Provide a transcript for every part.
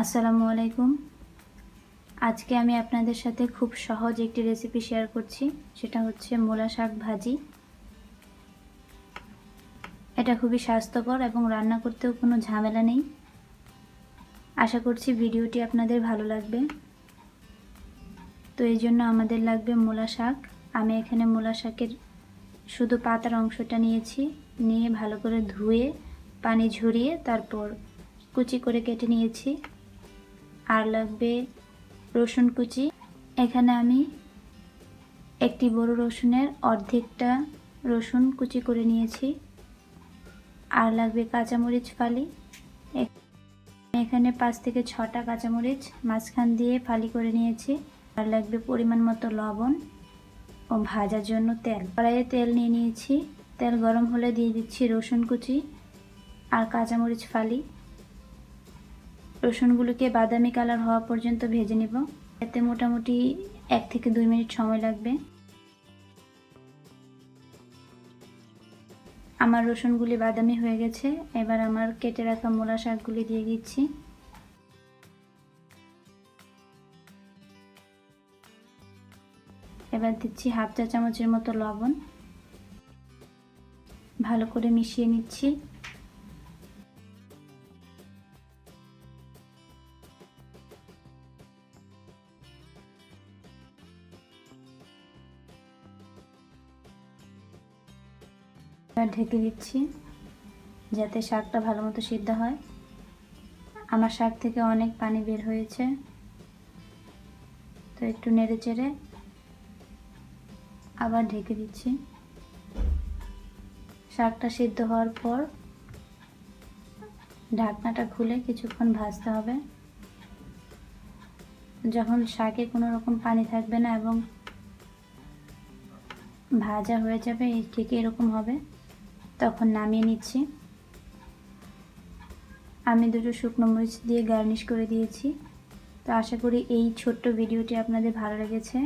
আসসালামু আলাইকুম। আজকে আমি আপনাদের সাথে খুব সহজ একটি রেসিপি শেয়ার করছি, সেটা হচ্ছে মূলা শাক ভাজি। এটা খুবই স্বাস্থ্যকর এবং রান্না করতেও কোনো ঝামেলা নেই। আশা করছি ভিডিওটি আপনাদের ভালো লাগবে। তো এই জন্য আমাদের লাগবে মূলা শাক। আমি এখানে মূলা শাকের শুধু পাতার অংশটা নিয়েছি, নিয়ে ভালো করে ধুয়ে পানি ঝরিয়ে তারপর কুচি করে কেটে নিয়েছি। আর লাগবে রসুন কুচি। এখানে আমি একটি বড় রসুনের অর্ধেকটা রসুন কুচি করে নিয়েছি। আর লাগবে কাঁচামরিচ ফালি। এখানে 5 থেকে 6টা কাঁচামরিচ মাঝখান দিয়ে ফালি করে নিয়েছি। আর লাগবে পরিমাণ মতো লবণ ও ভাজার জন্য তেল। কড়াইয়ে তেল নিয়ে নিয়েছি। তেল গরম হলে দিয়ে দিচ্ছি রসুন কুচি আর কাঁচামরিচ ফালি। রসুনগুলোকে বাদামি কালার হওয়া পর্যন্ত ভেজে নেব। এতে মোটামুটি 1 থেকে 2 মিনিট সময় লাগবে। আমার রসুনগুলি বাদামি হয়ে গেছে। এবার আমার কেটে রাখা মূলা শাকগুলি দিয়ে দিচ্ছি। এবার দিচ্ছি হাফ চা চামচের মতো লবণ। ভালো করে মিশিয়ে নিচ্ছি। এবার ঢেকে দিচ্ছি যাতে শাকটা ভালো মতো সিদ্ধ হয়। আমার শাক থেকে অনেক পানি বের হয়েছে, তো একটু নেড়ে চেড়ে আবার ঢেকে দিচ্ছি। শাকটা সিদ্ধ হওয়ার পর ঢাকনাটা খুলে কিছুক্ষণ ভাজতে হবে। যখন শাকে কোনো রকম পানি থাকবে না এবং ভাজা হয়ে যাবে, ঠিক এরকম হবে, তখন নামিয়ে নিচ্ছি। আমি 2টো শুকনো মরিচ দিয়ে গার্নিশ করে দিয়েছি। তো আশা করি এই ছোট্ট ভিডিওটি আপনাদের ভালো লেগেছে।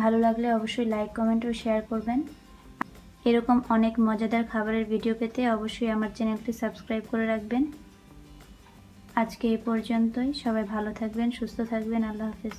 ভালো লাগলে অবশ্যই লাইক, কমেন্ট ও শেয়ার করবেন। এরকম অনেক মজাদার খাবারের ভিডিও পেতে অবশ্যই আমার চ্যানেলটি সাবস্ক্রাইব করে রাখবেন। আজকে এই পর্যন্তই। সবাই ভালো থাকবেন, সুস্থ থাকবেন। আল্লাহ হাফেজ।